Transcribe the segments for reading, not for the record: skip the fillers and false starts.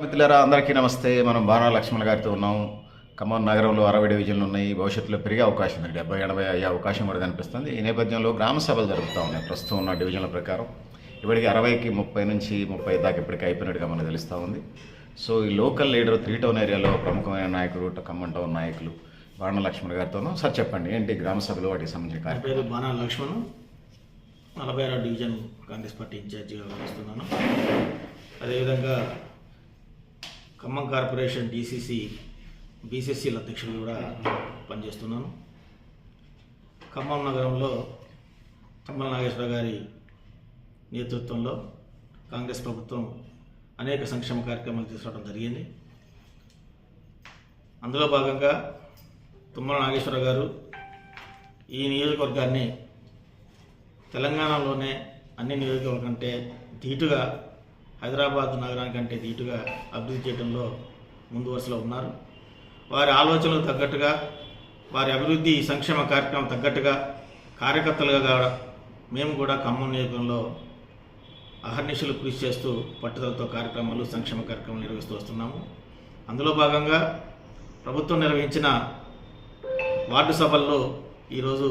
మిత్రులారా అందరికీ నమస్తే. మనం బాణా లక్ష్మణ్ గారితో ఉన్నాం. ఖమ్మం నగరంలో 60 డివిజన్లు ఉన్నాయి. భవిష్యత్తులో పెరిగే అవకాశం ఉంది. 70-80 అయ్యే అవకాశం కూడా కనిపిస్తుంది. ఈ నేపథ్యంలో గ్రామ సభలు జరుగుతూ ఉన్నాయి. ప్రస్తుతం ఉన్న డివిజన్ల ప్రకారం ఇప్పటికి 60కి 30 నుంచి 30 దాకా ఇప్పటికి అయిపోయినట్టుగా మనకు తెలుస్తూ ఉంది. సో ఈ లోకల్ లీడర్ 3 టౌన్ ఏరియాలో ప్రముఖమైన నాయకుడు ఖమ్మం టౌన్ నాయకులు బాణా లక్ష్మణ్ గారితోనూ. సార్ చెప్పండి, ఏంటి గ్రామ సభలు వాటికి సంబంధించిన కార్యక్రమం? పేరు బాణా లక్ష్మణ్, 46 డివిజన్ కాంగ్రెస్ పార్టీ ఇన్ఛార్జిగా వ్యవహరిస్తున్నాను. అదేవిధంగా ఖమ్మం కార్పొరేషన్ డిసిసి బీసీసీల అధ్యక్షుడు కూడా పనిచేస్తున్నాను. ఖమ్మం నగరంలో తుమ్మల నాగేశ్వరరావు గారి నేతృత్వంలో కాంగ్రెస్ ప్రభుత్వం అనేక సంక్షేమ కార్యక్రమాలు తీసుకురావడం జరిగింది. అందులో భాగంగా తుమ్మల నాగేశ్వరరావు గారు ఈ నియోజకవర్గాన్ని తెలంగాణలోనే అన్ని నియోజకవర్గం కంటే ధీటుగా, హైదరాబాద్ నగరానికంటే ధీటుగా అభివృద్ధి చేయడంలో ముందు వరుసలో ఉన్నారు. వారి ఆలోచనలకు తగ్గట్టుగా, వారి అభివృద్ధి సంక్షేమ కార్యక్రమం తగ్గట్టుగా కార్యకర్తలుగా మేము కూడా ఖమ్మం నియోజకవర్గంలో అహర్నిశలు కృషి చేస్తూ పట్టుదలతో కార్యక్రమాలు, సంక్షేమ కార్యక్రమాలు నిర్వహిస్తూ వస్తున్నాము. అందులో భాగంగా ప్రభుత్వం నిర్వహించిన వార్డు సభల్లో ఈరోజు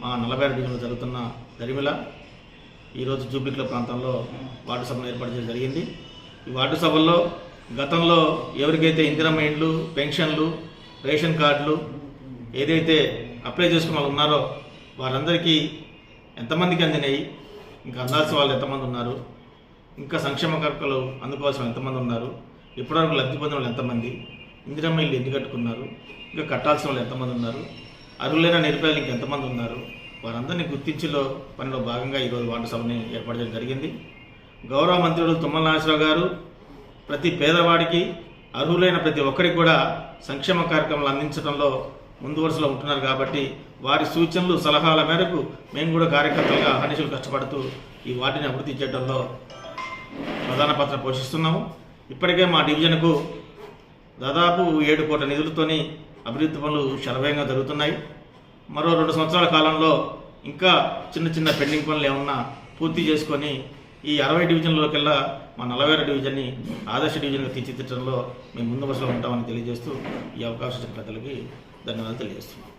మా 46 డివిజన్లో జరుగుతున్న దరిమిల ఈరోజు జూబ్లీక్ల ప్రాంతంలో వార్డు సభను ఏర్పాటు చేయడం జరిగింది. ఈ వార్డు సభల్లో గతంలో ఎవరికైతే ఇందిరమ్మ ఇండ్లు, పెన్షన్లు, రేషన్ కార్డులు ఏదైతే అప్లై చేసుకున్న వాళ్ళు ఉన్నారో వారందరికీ ఎంతమందికి అందినాయి, ఇంకా అందాల్సిన వాళ్ళు ఎంతమంది ఉన్నారు, ఇంకా సంక్షేమ కార్యక్రమాలు అందుకోవాల్సిన ఎంతమంది ఉన్నారు, ఇప్పటివరకు లబ్ధి పొందిన వాళ్ళు ఎంతమంది, ఇందిరమ్మ ఇల్లు ఎందుకు కట్టుకున్నారు, ఇంకా కట్టాల్సిన వాళ్ళు ఎంతమంది ఉన్నారు, అర్హులైన నిరుపేదలు ఇంకెంతమంది ఉన్నారు, వారందరినీ గుర్తించిలో పనిలో భాగంగా ఈరోజు వార్డు సభని ఏర్పాటు చేయడం జరిగింది. గౌరవ మంత్రులు తుమ్మల నాగేశ్వరరావు గారు ప్రతి పేదవాడికి, అర్హులైన ప్రతి ఒక్కరికి కూడా సంక్షేమ కార్యక్రమాలు అందించడంలో ముందు వరుసలో ఉంటున్నారు. కాబట్టి వారి సూచనలు, సలహాల మేరకు మేము కూడా కార్యకర్తలుగా అహర్నిశలు కష్టపడుతూ ఈ వార్డుని అభివృద్ధి చేయడంలో ప్రధాన పాత్ర పోషిస్తున్నాము. ఇప్పటికే మా డివిజన్కు దాదాపు 7 కోట్ల నిధులతోని అభివృద్ధి పనులు శరవేగంగా జరుగుతున్నాయి. మరో 2 సంవత్సరాల కాలంలో ఇంకా చిన్న చిన్న పెండింగ్ పనులు ఏమన్నా పూర్తి చేసుకొని ఈ 60 డివిజన్లోకెల్లా మా 46 డివిజన్ని ఆదర్శ డివిజన్గా తీర్చిదిద్దడంలో మేము ముందు వరుసలో ఉంటామని తెలియజేస్తూ ఈ అవకాశం పెద్దలకి ధన్యవాదాలు తెలియజేస్తున్నాం.